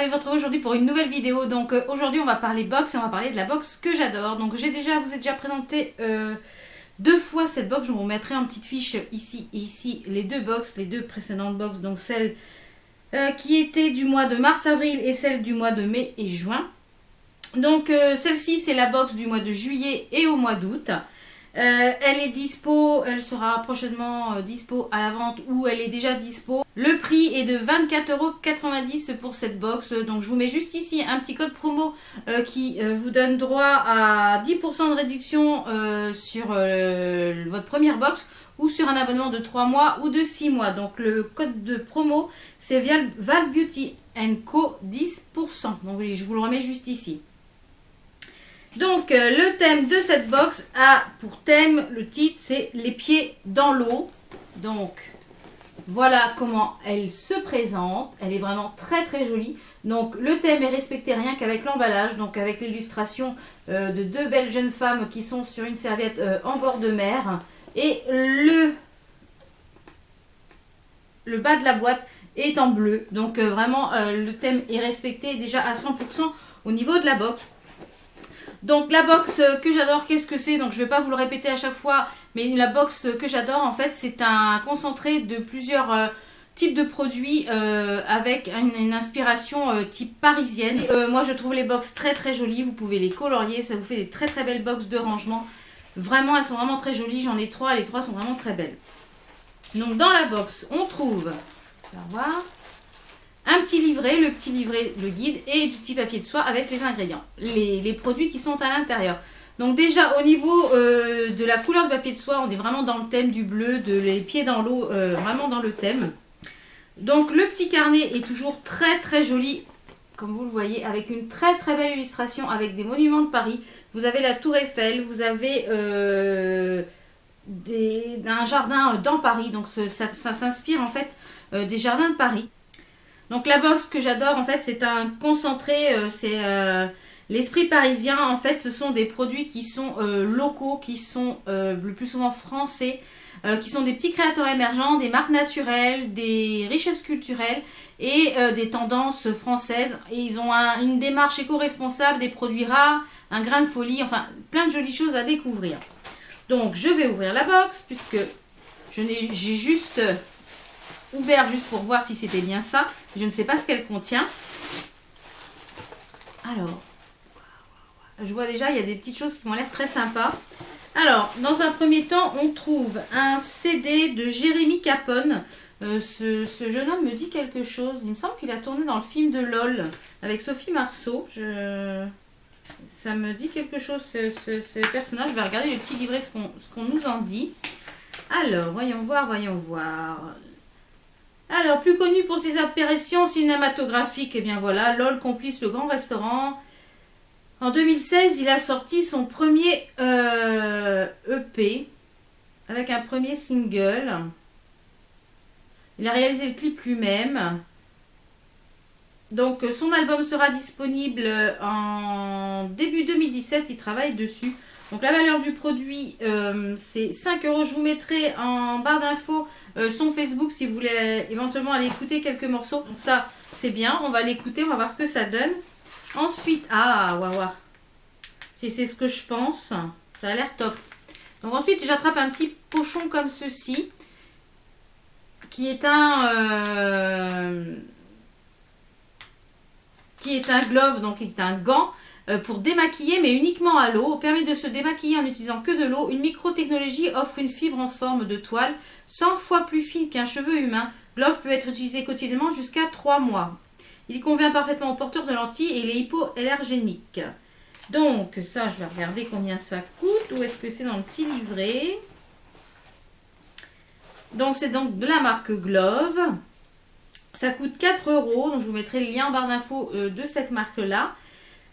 ravi de vous retrouver aujourd'hui pour une nouvelle vidéo. Donc aujourd'hui on va parler box et on va parler de la box que j'adore. Donc vous ai déjà présenté deux fois cette box. Je vous remettrai en petite fiche ici et ici les deux box, les deux précédentes box. Donc celle qui était du mois de mars-avril et celle du mois de mai et juin. Donc celle-ci c'est la box du mois de juillet et au mois d'août. Elle est dispo, elle sera prochainement dispo à la vente ou elle est déjà dispo. Le prix est de 24,90 € pour cette box. Donc je vous mets juste ici un petit code promo qui vous donne droit à 10% de réduction sur votre première box ou sur un abonnement de 3 mois ou de 6 mois. Donc le code de promo c'est Val Beauty Co 10%. Donc je vous le remets juste ici. Donc le thème de cette box a pour thème, le titre c'est les pieds dans l'eau. Donc voilà comment elle se présente. Elle est vraiment très très jolie. Donc le thème est respecté rien qu'avec l'emballage. Donc avec l'illustration de deux belles jeunes femmes qui sont sur une serviette en bord de mer. Et le bas de la boîte est en bleu. Donc vraiment le thème est respecté déjà à 100% au niveau de la box. Donc la box que j'adore, qu'est-ce que c'est? Donc je ne vais pas vous le répéter à chaque fois, mais la box que j'adore en fait c'est un concentré de plusieurs types de produits avec une inspiration type parisienne. Moi je trouve les box très très jolies, vous pouvez les colorier, ça vous fait des très très belles box de rangement. Vraiment elles sont vraiment très jolies, j'en ai 3, les 3 sont vraiment très belles. Donc dans la box on trouve, je vais voir, un petit livret, le petit livret, le guide et du petit papier de soie avec les ingrédients, les produits qui sont à l'intérieur. Donc déjà au niveau de la couleur de papier de soie, on est vraiment dans le thème du bleu, de les pieds dans l'eau, vraiment dans le thème. Donc le petit carnet est toujours très très joli, comme vous le voyez, avec une très très belle illustration avec des monuments de Paris. Vous avez la Tour Eiffel, vous avez un jardin dans Paris, donc ça s'inspire en fait des jardins de Paris. Donc la box que j'adore en fait c'est un concentré, c'est l'esprit parisien. En fait ce sont des produits qui sont locaux, qui sont le plus souvent français, qui sont des petits créateurs émergents, des marques naturelles, des richesses culturelles et des tendances françaises. Et ils ont une démarche éco-responsable, des produits rares, un grain de folie, enfin plein de jolies choses à découvrir. Donc je vais ouvrir la box puisque j'ai juste ouvert juste pour voir si c'était bien ça. Je ne sais pas ce qu'elle contient. Alors, je vois déjà, il y a des petites choses qui m'ont l'air très sympas. Alors, dans un premier temps, on trouve un CD de Jérémy Capone. Ce jeune homme me dit quelque chose. Il me semble qu'il a tourné dans le film de LOL avec Sophie Marceau. Ça me dit quelque chose, ce personnage. Je vais regarder le petit livret, ce qu'on nous en dit. Alors, voyons voir, voyons voir. Alors, plus connu pour ses apparitions cinématographiques, et bien voilà, LOL complice le grand restaurant. En 2016, il a sorti son premier EP avec un premier single. Il a réalisé le clip lui-même. Donc, son album sera disponible en début 2017. Il travaille dessus. Donc, la valeur du produit, c'est 5 €. Je vous mettrai en barre d'infos son Facebook si vous voulez éventuellement aller écouter quelques morceaux. Donc, ça, c'est bien. On va l'écouter. On va voir ce que ça donne. Ensuite, waouh. C'est ce que je pense. Ça a l'air top. Donc, ensuite, j'attrape un petit pochon comme ceci. Qui est un glove, donc qui est un gant pour démaquiller, mais uniquement à l'eau. Permet de se démaquiller en n'utilisant que de l'eau. Une micro-technologie offre une fibre en forme de toile 100 fois plus fine qu'un cheveu humain. Glove peut être utilisé quotidiennement jusqu'à 3 mois. Il convient parfaitement aux porteurs de lentilles et les hypoallergéniques. Donc ça, je vais regarder combien ça coûte. Où est-ce que c'est dans le petit livret? Donc c'est donc de la marque Glove. Ça coûte 4 €. Donc je vous mettrai le lien en barre d'infos de cette marque-là.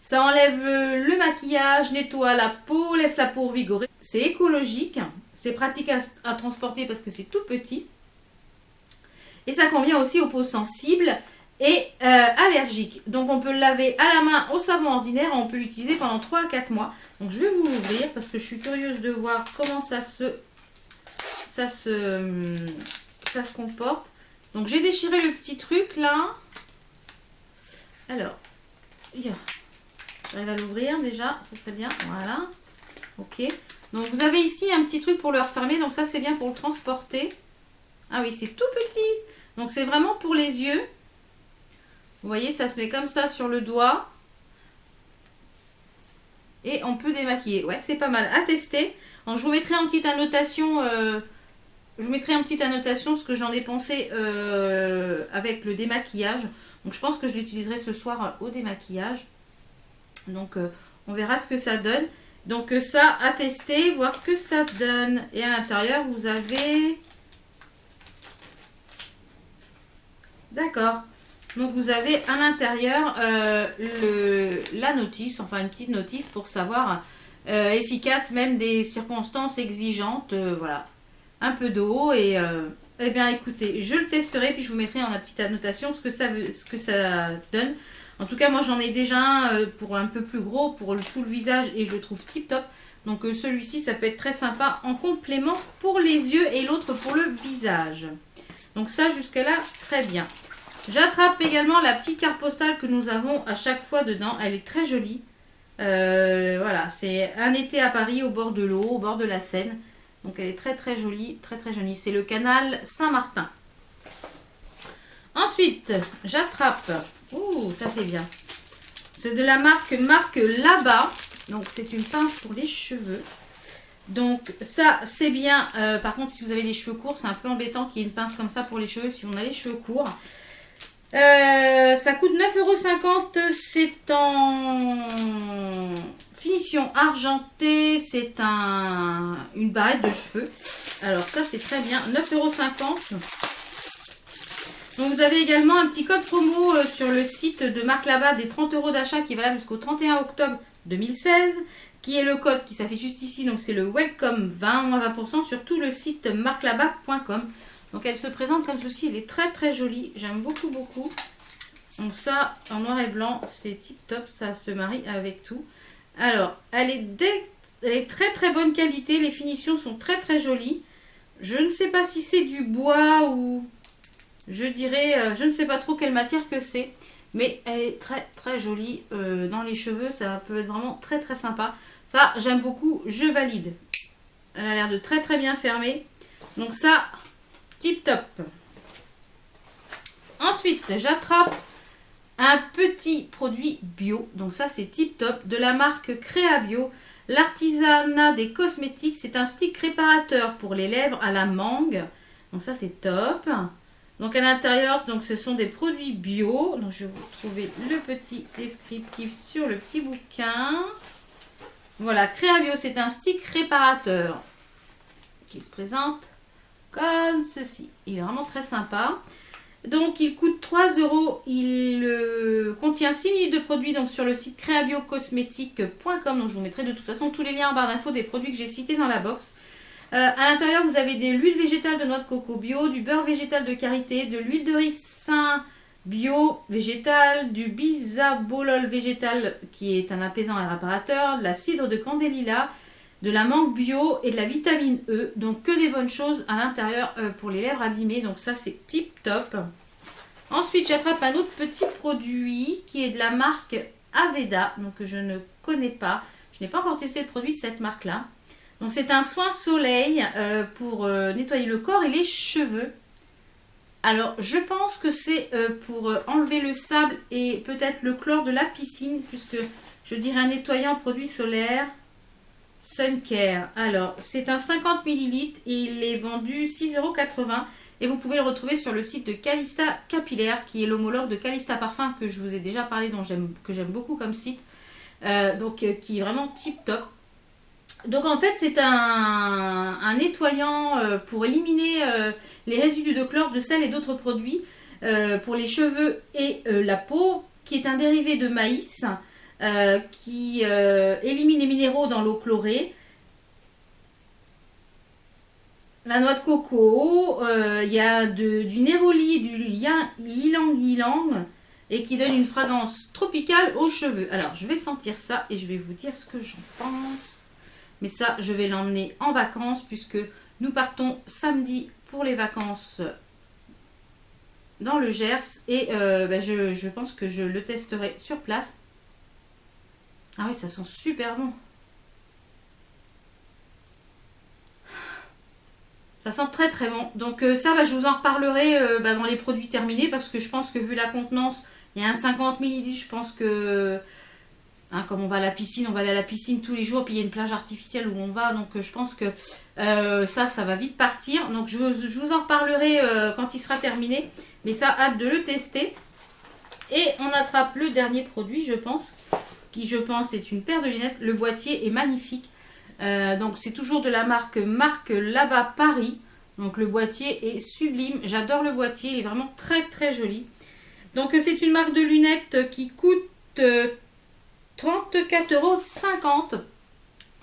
Ça enlève le maquillage, nettoie la peau, laisse la peau vigorer. C'est écologique. C'est pratique à transporter parce que c'est tout petit. Et ça convient aussi aux peaux sensibles et allergiques. Donc on peut le laver à la main au savon ordinaire. On peut l'utiliser pendant 3 à 4 mois. Donc je vais vous l'ouvrir parce que je suis curieuse de voir comment ça se comporte. Donc j'ai déchiré le petit truc là. Alors, j'arrive à l'ouvrir déjà, ça serait bien. Voilà. Ok. Donc vous avez ici un petit truc pour le refermer. Donc ça c'est bien pour le transporter. Ah oui, c'est tout petit. Donc c'est vraiment pour les yeux. Vous voyez, ça se met comme ça sur le doigt. Et on peut démaquiller. Ouais, c'est pas mal à tester. Donc je vous mettrai en petite annotation... je vous mettrai en petite annotation ce que j'en ai pensé avec le démaquillage. Donc je pense que je l'utiliserai ce soir au démaquillage. Donc on verra ce que ça donne. Donc ça à tester, voir ce que ça donne. Et à l'intérieur vous avez... D'accord. Donc vous avez à l'intérieur la notice, enfin une petite notice pour savoir efficace même des circonstances exigeantes. Voilà. Un peu d'eau et eh bien écoutez, je le testerai puis je vous mettrai en la petite annotation ce que ça donne. En tout cas, moi j'en ai déjà un pour un peu plus gros pour tout le visage et je le trouve tip top. Donc celui-ci, ça peut être très sympa en complément pour les yeux et l'autre pour le visage. Donc ça, jusque-là, très bien. J'attrape également la petite carte postale que nous avons à chaque fois dedans. Elle est très jolie. Voilà, c'est un été à Paris au bord de l'eau, au bord de la Seine. Donc elle est très très jolie, très très jolie. C'est le canal Saint-Martin. Ensuite, j'attrape. Ouh, ça c'est bien. C'est de la marque Là-bas. Donc c'est une pince pour les cheveux. Donc ça c'est bien. Par contre, si vous avez les cheveux courts, c'est un peu embêtant qu'il y ait une pince comme ça pour les cheveux si on a les cheveux courts. Ça coûte 9,50 €. C'est en finition argentée. C'est une barrette de cheveux. Alors ça c'est très bien. 9,50 €. Donc vous avez également un petit code promo sur le site de Marc Labat des 30 € d'achat qui est valable jusqu'au 31 octobre 2016. Qui est le code qui s'affiche juste ici. Donc c'est le Welcome 20, moins 20% sur tout le site marclabat.com. Donc elle se présente comme ceci. Elle est très très jolie. J'aime beaucoup beaucoup. Donc ça en noir et blanc c'est tip top. Ça se marie avec tout. Alors elle est très très bonne qualité. Les finitions sont très très jolies. Je ne sais pas si c'est du bois ou... Je dirais, je ne sais pas trop quelle matière que c'est. Mais elle est très très jolie dans les cheveux. Ça peut être vraiment très très sympa. Ça j'aime beaucoup. Je valide. Elle a l'air de très très bien fermer. Donc ça, tip top. Ensuite, j'attrape un petit produit bio. Donc ça c'est tip top. De la marque Créa Bio. L'artisanat des cosmétiques. C'est un stick réparateur pour les lèvres à la mangue. Donc ça c'est top. Donc à l'intérieur, donc ce sont des produits bio. Donc je vais vous trouver le petit descriptif sur le petit bouquin. Voilà, Créa Bio, c'est un stick réparateur qui se présente comme ceci. Il est vraiment très sympa. Donc il coûte 3 €. Il contient 6 ml de produits donc sur le site créabiocosmétique.com. Donc je vous mettrai de toute façon tous les liens en barre d'infos des produits que j'ai cités dans la box. À l'intérieur, vous avez de l'huile végétale de noix de coco bio, du beurre végétal de karité, de l'huile de ricin bio végétal, du bisabolol végétal qui est un apaisant et réparateur, de la cidre de candélila, de la mangue bio et de la vitamine E. Donc que des bonnes choses à l'intérieur pour les lèvres abîmées. Donc ça c'est tip top. Ensuite, j'attrape un autre petit produit qui est de la marque Aveda, donc que je ne connais pas. Je n'ai pas encore testé le produit de cette marque-là. Donc c'est un soin soleil pour nettoyer le corps et les cheveux. Alors je pense que c'est pour enlever le sable et peut-être le chlore de la piscine, puisque je dirais un nettoyant produit solaire Sun Care. Alors c'est un 50 ml et il est vendu 6,80 € et vous pouvez le retrouver sur le site de Calista Capillaire qui est l'homologue de Calista Parfum que je vous ai déjà parlé, que j'aime beaucoup comme site. Qui est vraiment tip top. Donc en fait c'est un nettoyant pour éliminer les résidus de chlore, de sel et d'autres produits pour les cheveux et la peau, qui est un dérivé de maïs qui élimine les minéraux dans l'eau chlorée. La noix de coco, il y a du néroli et du ylang-ylang et qui donne une fragrance tropicale aux cheveux. Alors je vais sentir ça et je vais vous dire ce que j'en pense. Mais ça, je vais l'emmener en vacances puisque nous partons samedi pour les vacances dans le Gers et je pense que je le testerai sur place. Ah oui, ça sent super bon. Ça sent très très bon. Donc ça, je vous en reparlerai dans les produits terminés parce que je pense que vu la contenance, il y a un 50 ml, je pense que comme on va à la piscine, on va aller à la piscine tous les jours, puis il y a une plage artificielle où on va, donc je pense que ça va vite partir. Donc je vous en reparlerai quand il sera terminé, mais ça, hâte de le tester. Et on attrape le dernier produit, je pense, qui je pense est une paire de lunettes. Le boîtier est magnifique. Donc c'est toujours de la marque là-bas Paris. Donc le boîtier est sublime. J'adore le boîtier, il est vraiment très très joli. Donc c'est une marque de lunettes qui coûte 34,50 €.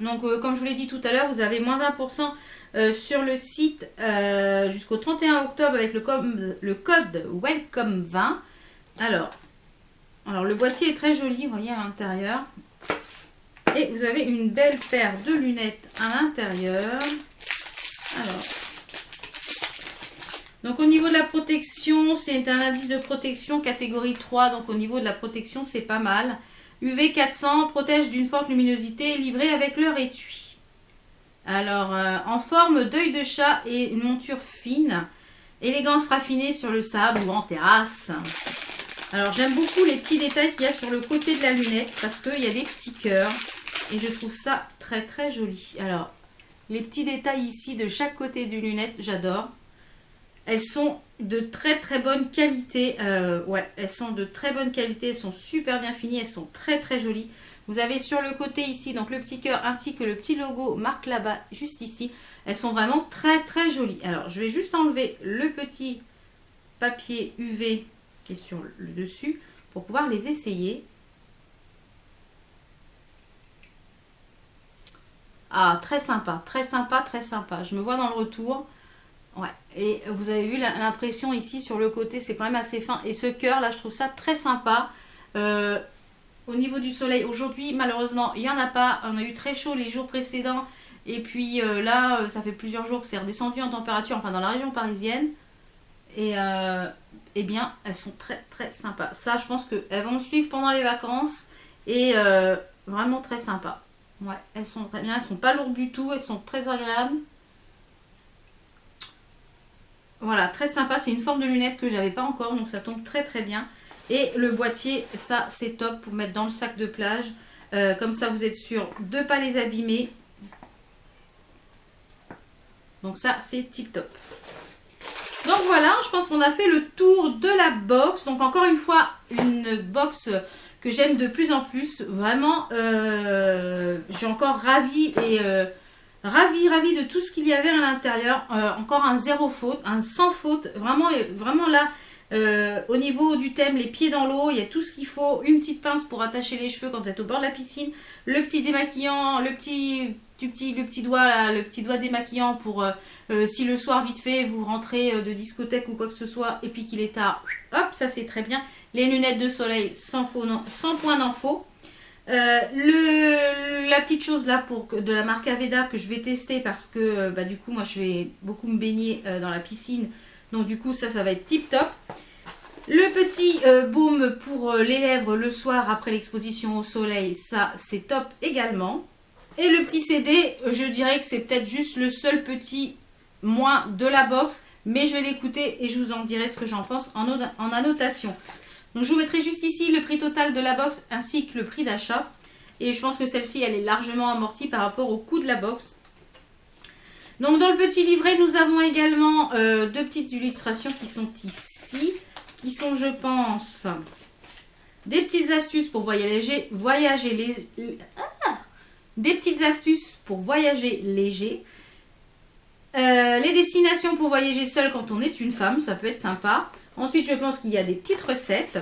Donc comme je vous l'ai dit tout à l'heure, vous avez moins 20% sur le site jusqu'au 31 octobre avec le code WELCOME20. Alors le boîtier est très joli, vous voyez à l'intérieur. Et vous avez une belle paire de lunettes à l'intérieur. Alors, donc au niveau de la protection, c'est un indice de protection catégorie 3. Donc au niveau de la protection, c'est pas mal. UV 400, protège d'une forte luminosité, livré avec leur étui. Alors, en forme d'œil de chat et une monture fine. Élégance raffinée sur le sable ou en terrasse. Alors, j'aime beaucoup les petits détails qu'il y a sur le côté de la lunette parce qu'il y a des petits cœurs. Et je trouve ça très très joli. Alors, les petits détails ici de chaque côté d'une lunette, j'adore. Elles sont de très très bonne qualité. Elles sont de très bonne qualité. Elles sont super bien finies. Elles sont très très jolies. Vous avez sur le côté ici, donc le petit cœur ainsi que le petit logo marque là-bas, juste ici. Elles sont vraiment très très jolies. Alors, je vais juste enlever le petit papier UV qui est sur le dessus pour pouvoir les essayer. Ah, très sympa, très sympa, très sympa. Je me vois dans le retour. Ouais, et vous avez vu l'impression ici sur le côté, c'est quand même assez fin. Et ce cœur là, je trouve ça très sympa. Au niveau du soleil, aujourd'hui, malheureusement, il n'y en a pas. On a eu très chaud les jours précédents. Et puis là, ça fait plusieurs jours que c'est redescendu en température, enfin dans la région parisienne. Et eh bien, elles sont très très sympas. Ça, je pense qu'elles vont me suivre pendant les vacances. Et vraiment très sympas. Ouais, elles sont très bien, elles sont pas lourdes du tout, elles sont très agréables. Voilà, très sympa, c'est une forme de lunette que j'avais pas encore, donc ça tombe très très bien. Et le boîtier, ça c'est top pour mettre dans le sac de plage. Comme ça vous êtes sûr de ne pas les abîmer. Donc ça c'est tip top. Donc voilà, je pense qu'on a fait le tour de la box. Donc encore une fois, une box que j'aime de plus en plus. Vraiment, je suis encore ravie et ravie de tout ce qu'il y avait à l'intérieur. Encore un zéro faute, un sans faute. Vraiment, vraiment là, au niveau du thème, les pieds dans l'eau, il y a tout ce qu'il faut. Une petite pince pour attacher les cheveux quand vous êtes au bord de la piscine. Le petit démaquillant, le petit doigt là, le petit doigt démaquillant pour si le soir vite fait vous rentrez de discothèque ou quoi que ce soit et puis qu'il est tard, hop, ça c'est très bien. Les lunettes de soleil sans point d'info. La petite chose là de la marque Aveda que je vais tester parce que du coup moi je vais beaucoup me baigner dans la piscine, donc du coup ça va être tip top. Le petit baume pour les lèvres le soir après l'exposition au soleil, ça c'est top également. Et le petit CD, je dirais que c'est peut-être juste le seul petit moins de la box, mais je vais l'écouter et je vous en dirai ce que j'en pense en annotation. Donc je vous mettrai juste ici le prix total de la box ainsi que le prix d'achat. Et je pense que celle-ci, elle est largement amortie par rapport au coût de la box. Donc dans le petit livret, nous avons également deux petites illustrations qui sont ici. Qui sont, je pense, des petites astuces pour voyager des petites astuces pour voyager léger. Les destinations pour voyager seule quand on est une femme, ça peut être sympa. Ensuite, je pense qu'il y a des petites recettes.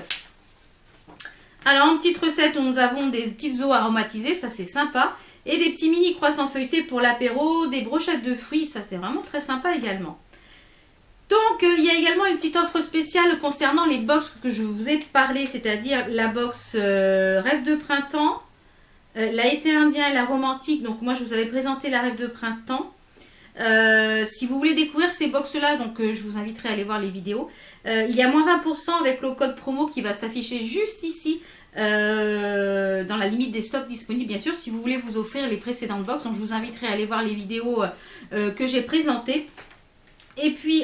Alors, en petites recettes, nous avons des petites eaux aromatisées, ça c'est sympa. Et des petits mini croissants feuilletés pour l'apéro, des brochettes de fruits, ça c'est vraiment très sympa également. Donc, il y a également une petite offre spéciale concernant les box que je vous ai parlé, c'est-à-dire la box Rêve de printemps, la été indien et la romantique. Donc, moi, je vous avais présenté la Rêve de printemps. Si vous voulez découvrir ces box-là, donc je vous inviterai à aller voir les vidéos. Il y a moins 20% avec le code promo qui va s'afficher juste ici. Dans la limite des stocks disponibles, bien sûr, si vous voulez vous offrir les précédentes box. Donc je vous inviterai à aller voir les vidéos que j'ai présentées. Et puis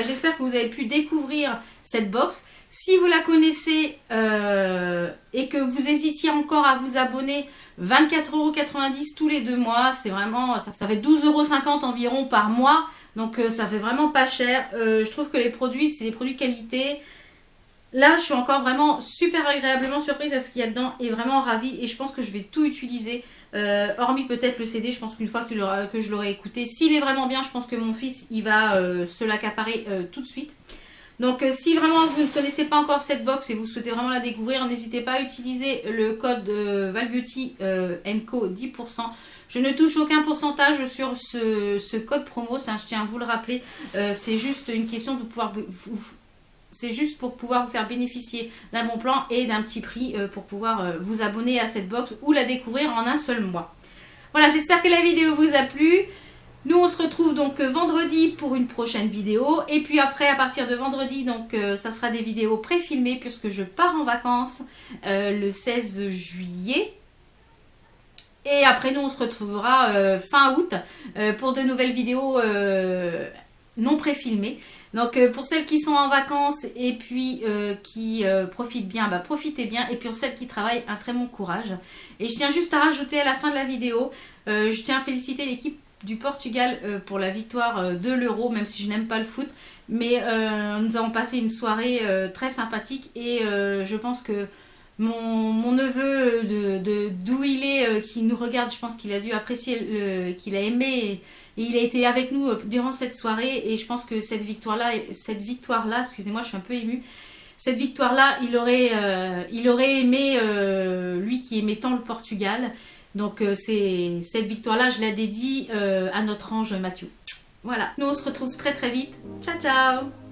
j'espère que vous avez pu découvrir cette box. Si vous la connaissez et que vous hésitiez encore à vous abonner, 24,90 € tous les 2 mois, c'est vraiment, ça fait 12,50 € environ par mois. Donc ça fait vraiment pas cher. Je trouve que les produits, c'est des produits qualité. Là, je suis encore vraiment super agréablement surprise à ce qu'il y a dedans et vraiment ravie. Et je pense que je vais tout utiliser, hormis peut-être le CD. Je pense qu'une fois que je l'aurai écouté, s'il est vraiment bien, je pense que mon fils, il va se l'accaparer tout de suite. Donc, si vraiment vous ne connaissez pas encore cette box et vous souhaitez vraiment la découvrir, n'hésitez pas à utiliser le code ValBeauty MCO 10%. Je ne touche aucun pourcentage sur ce code promo, ça, je tiens à vous le rappeler. C'est juste une question de pouvoir... C'est juste pour pouvoir vous faire bénéficier d'un bon plan et d'un petit prix pour pouvoir vous abonner à cette box ou la découvrir en un seul mois. Voilà, j'espère que la vidéo vous a plu. Nous, on se retrouve donc vendredi pour une prochaine vidéo. Et puis après, à partir de vendredi, donc ça sera des vidéos pré-filmées puisque je pars en vacances le 16 juillet. Et après, nous, on se retrouvera fin août pour de nouvelles vidéos non pré-filmées. Donc pour celles qui sont en vacances et puis qui profitent bien, profitez bien. Et puis pour celles qui travaillent, un très bon courage. Et je tiens juste à rajouter à la fin de la vidéo, je tiens à féliciter l'équipe du Portugal pour la victoire de l'Euro, même si je n'aime pas le foot. Mais nous avons passé une soirée très sympathique et je pense que mon neveu d'où il est, qui nous regarde, je pense qu'il a dû apprécier, qu'il a aimé et il a été avec nous durant cette soirée et je pense que cette victoire-là, excusez-moi, je suis un peu émue, cette victoire-là, il aurait aimé, lui qui aimait tant le Portugal. Donc cette victoire-là, je la dédie à notre ange Mathieu. Voilà, nous on se retrouve très très vite. Ciao ciao.